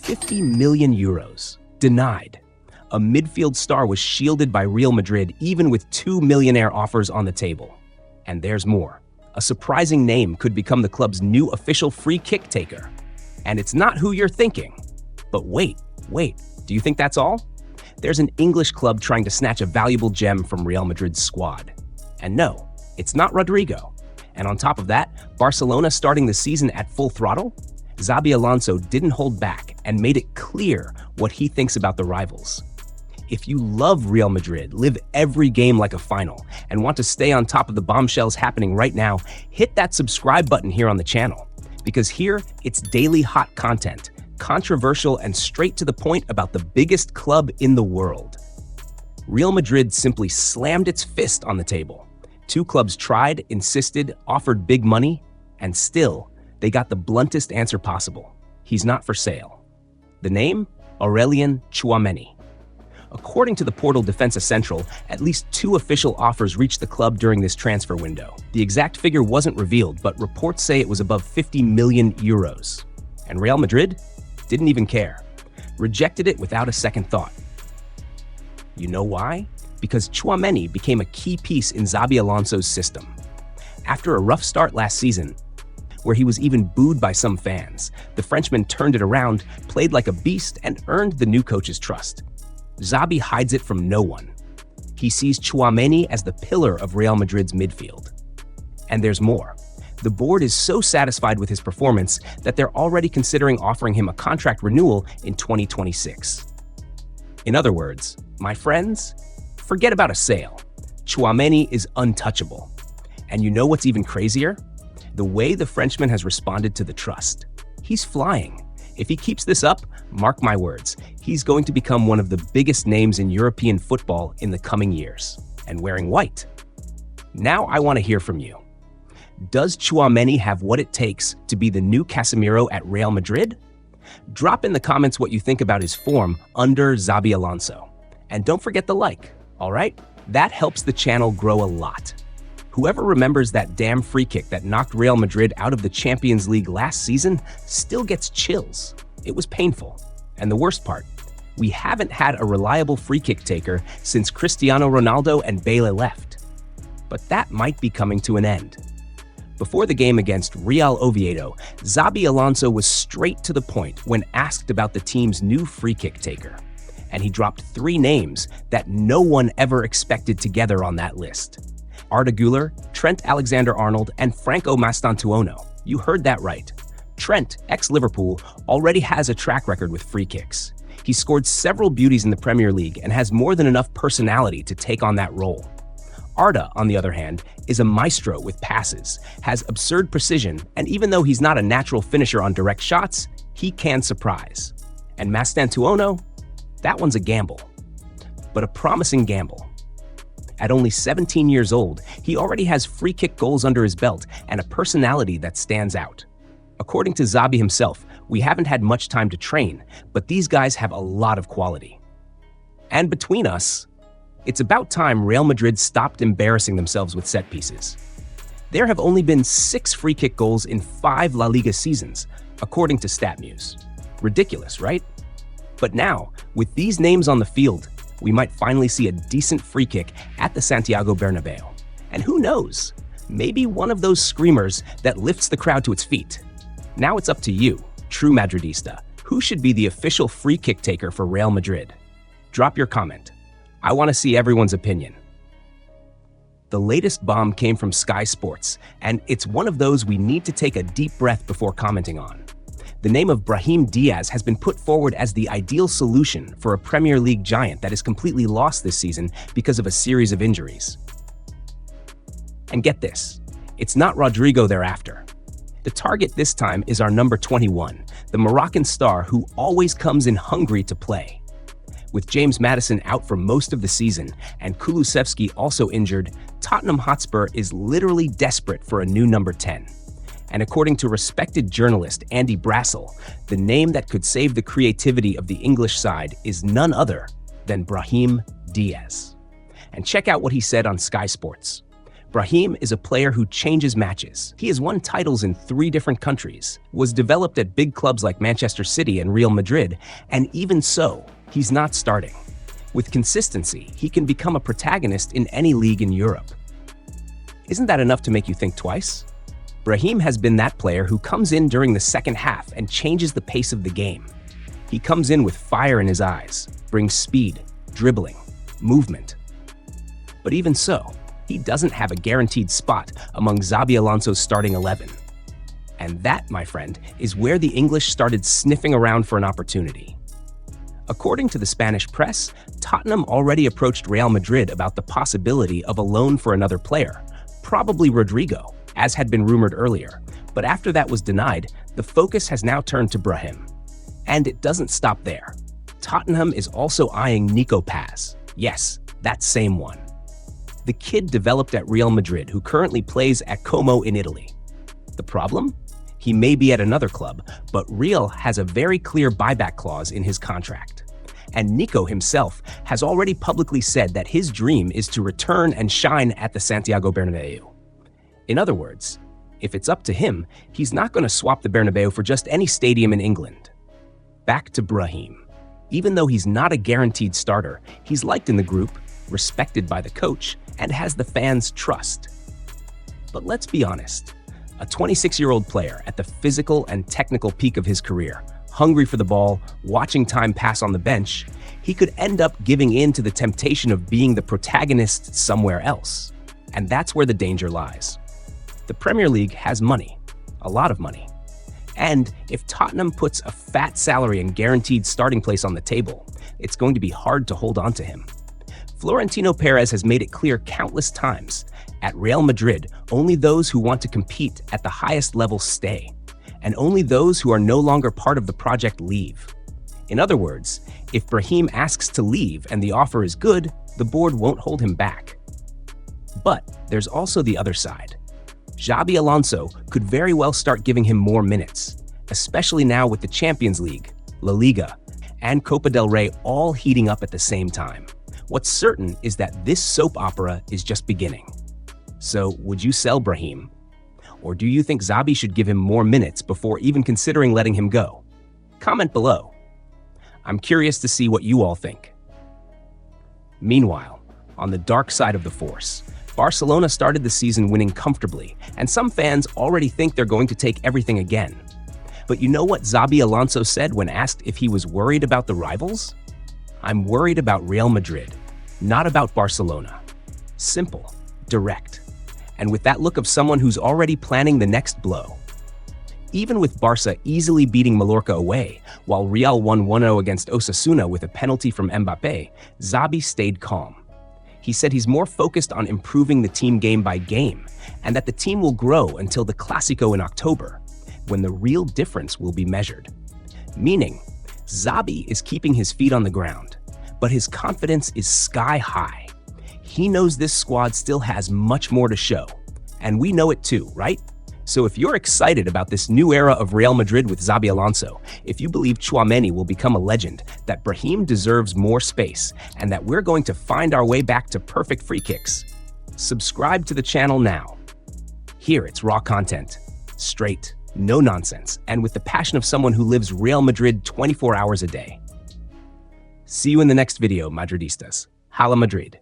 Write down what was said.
50 million euros. Denied. A midfield star was shielded by Real Madrid even with 2 millionaire offers on the table. And there's more. A surprising name could become the club's new official free kick taker. And it's not who you're thinking. But wait, do you think that's all? There's an English club trying to snatch a valuable gem from Real Madrid's squad. And no, it's not Rodrigo. And on top of that, Barcelona starting the season at full throttle? Xabi Alonso didn't hold back and made it clear what he thinks about the rivals. If you love Real Madrid, live every game like a final, and want to stay on top of the bombshells happening right now, hit that subscribe button here on the channel. Because here, it's daily hot content, controversial and straight to the point about the biggest club in the world. Real Madrid simply slammed its fist on the table. Two clubs tried, insisted, offered big money, and still, they got the bluntest answer possible. He's not for sale. The name? Aurelien Tchouameni. According to the portal Defensa Central, at least 2 official offers reached the club during this transfer window. The exact figure wasn't revealed, but reports say it was above 50 million euros. And Real Madrid didn't even care. Rejected it without a second thought. You know why? Because Tchouameni became a key piece in Xabi Alonso's system. After a rough start last season, where he was even booed by some fans, the Frenchman turned it around, played like a beast, and earned the new coach's trust. Xabi hides it from no one. He sees Tchouameni as the pillar of Real Madrid's midfield. And there's more. The board is so satisfied with his performance that they're already considering offering him a contract renewal in 2026. In other words, my friends, forget about a sale. Tchouameni is untouchable. And you know what's even crazier? The way the Frenchman has responded to the trust. He's flying. If he keeps this up, mark my words, he's going to become one of the biggest names in European football in the coming years. And wearing white. Now I want to hear from you. Does Tchouameni have what it takes to be the new Casemiro at Real Madrid? Drop in the comments what you think about his form under Xabi Alonso. And don't forget the like, all right? That helps the channel grow a lot. Whoever remembers that damn free kick that knocked Real Madrid out of the Champions League last season still gets chills. It was painful. And the worst part, we haven't had a reliable free kick taker since Cristiano Ronaldo and Bale left. But that might be coming to an end. Before the game against Real Oviedo, Xabi Alonso was straight to the point when asked about the team's new free kick taker. And he dropped 3 names that no one ever expected together on that list. Arda Güler, Trent Alexander-Arnold, and Franco Mastantuono. You heard that right. Trent, ex-Liverpool, already has a track record with free kicks. He scored several beauties in the Premier League and has more than enough personality to take on that role. Arda, on the other hand, is a maestro with passes, has absurd precision, and even though he's not a natural finisher on direct shots, he can surprise. And Mastantuono? That one's a gamble. But a promising gamble. At only 17 years old, he already has free kick goals under his belt and a personality that stands out. According to Xabi himself, we haven't had much time to train, but these guys have a lot of quality. And between us, it's about time Real Madrid stopped embarrassing themselves with set pieces. There have only been 6 free kick goals in 5 La Liga seasons, according to StatMuse. Ridiculous, right? But now, with these names on the field, we might finally see a decent free kick at the Santiago Bernabeu. And who knows, maybe one of those screamers that lifts the crowd to its feet. Now it's up to you, true Madridista. Who should be the official free kick taker for Real Madrid? Drop your comment. I want to see everyone's opinion. The latest bomb came from Sky Sports, and it's one of those we need to take a deep breath before commenting on. The name of Brahim Diaz has been put forward as the ideal solution for a Premier League giant that is completely lost this season because of a series of injuries. And get this, it's not Rodrigo they're after. The target this time is our number 21, the Moroccan star who always comes in hungry to play. With James Maddison out for most of the season and Kulusevski also injured, Tottenham Hotspur is literally desperate for a new number 10. And according to respected journalist Andy Brassel, the name that could save the creativity of the English side is none other than Brahim Diaz. And check out what he said on Sky Sports. Brahim is a player who changes matches. He has won titles in 3 different countries, was developed at big clubs like Manchester City and Real Madrid, and even so, he's not starting. With consistency, he can become a protagonist in any league in Europe. Isn't that enough to make you think twice? Brahim has been that player who comes in during the second half and changes the pace of the game. He comes in with fire in his eyes, brings speed, dribbling, movement. But even so, he doesn't have a guaranteed spot among Xabi Alonso's starting 11. And that, my friend, is where the English started sniffing around for an opportunity. According to the Spanish press, Tottenham already approached Real Madrid about the possibility of a loan for another player, probably Rodrigo, as had been rumored earlier. But after that was denied, the focus has now turned to Brahim. And it doesn't stop there. Tottenham is also eyeing Nico Paz. Yes, that same one. The kid developed at Real Madrid who currently plays at Como in Italy. The problem? He may be at another club, but Real has a very clear buyback clause in his contract. And Nico himself has already publicly said that his dream is to return and shine at the Santiago Bernabeu. In other words, if it's up to him, he's not going to swap the Bernabeu for just any stadium in England. Back to Brahim. Even though he's not a guaranteed starter, he's liked in the group, respected by the coach, and has the fans' trust. But let's be honest, a 26-year-old player at the physical and technical peak of his career, hungry for the ball, watching time pass on the bench, he could end up giving in to the temptation of being the protagonist somewhere else. And that's where the danger lies. The Premier League has money, a lot of money. And if Tottenham puts a fat salary and guaranteed starting place on the table, it's going to be hard to hold on to him. Florentino Perez has made it clear countless times, at Real Madrid, only those who want to compete at the highest level stay, and only those who are no longer part of the project leave. In other words, if Brahim asks to leave and the offer is good, the board won't hold him back. But there's also the other side. Xabi Alonso could very well start giving him more minutes, especially now with the Champions League, La Liga, and Copa del Rey all heating up at the same time. What's certain is that this soap opera is just beginning. So, would you sell Brahim? Or do you think Xabi should give him more minutes before even considering letting him go? Comment below. I'm curious to see what you all think. Meanwhile, on the dark side of the force, Barcelona started the season winning comfortably, and some fans already think they're going to take everything again. But you know what Xabi Alonso said when asked if he was worried about the rivals? I'm worried about Real Madrid, not about Barcelona. Simple, direct, and with that look of someone who's already planning the next blow. Even with Barca easily beating Mallorca away, while Real won 1-0 against Osasuna with a penalty from Mbappe, Xabi stayed calm. He said he's more focused on improving the team game by game, and that the team will grow until the Clásico in October, when the real difference will be measured. Meaning, Xabi is keeping his feet on the ground, but his confidence is sky high. He knows this squad still has much more to show, and we know it too, right? So if you're excited about this new era of Real Madrid with Xabi Alonso, if you believe Tchouameni will become a legend, that Brahim deserves more space, and that we're going to find our way back to perfect free kicks, subscribe to the channel now. Here it's raw content, straight, no nonsense, and with the passion of someone who lives Real Madrid 24 hours a day. See you in the next video, Madridistas. Hala Madrid.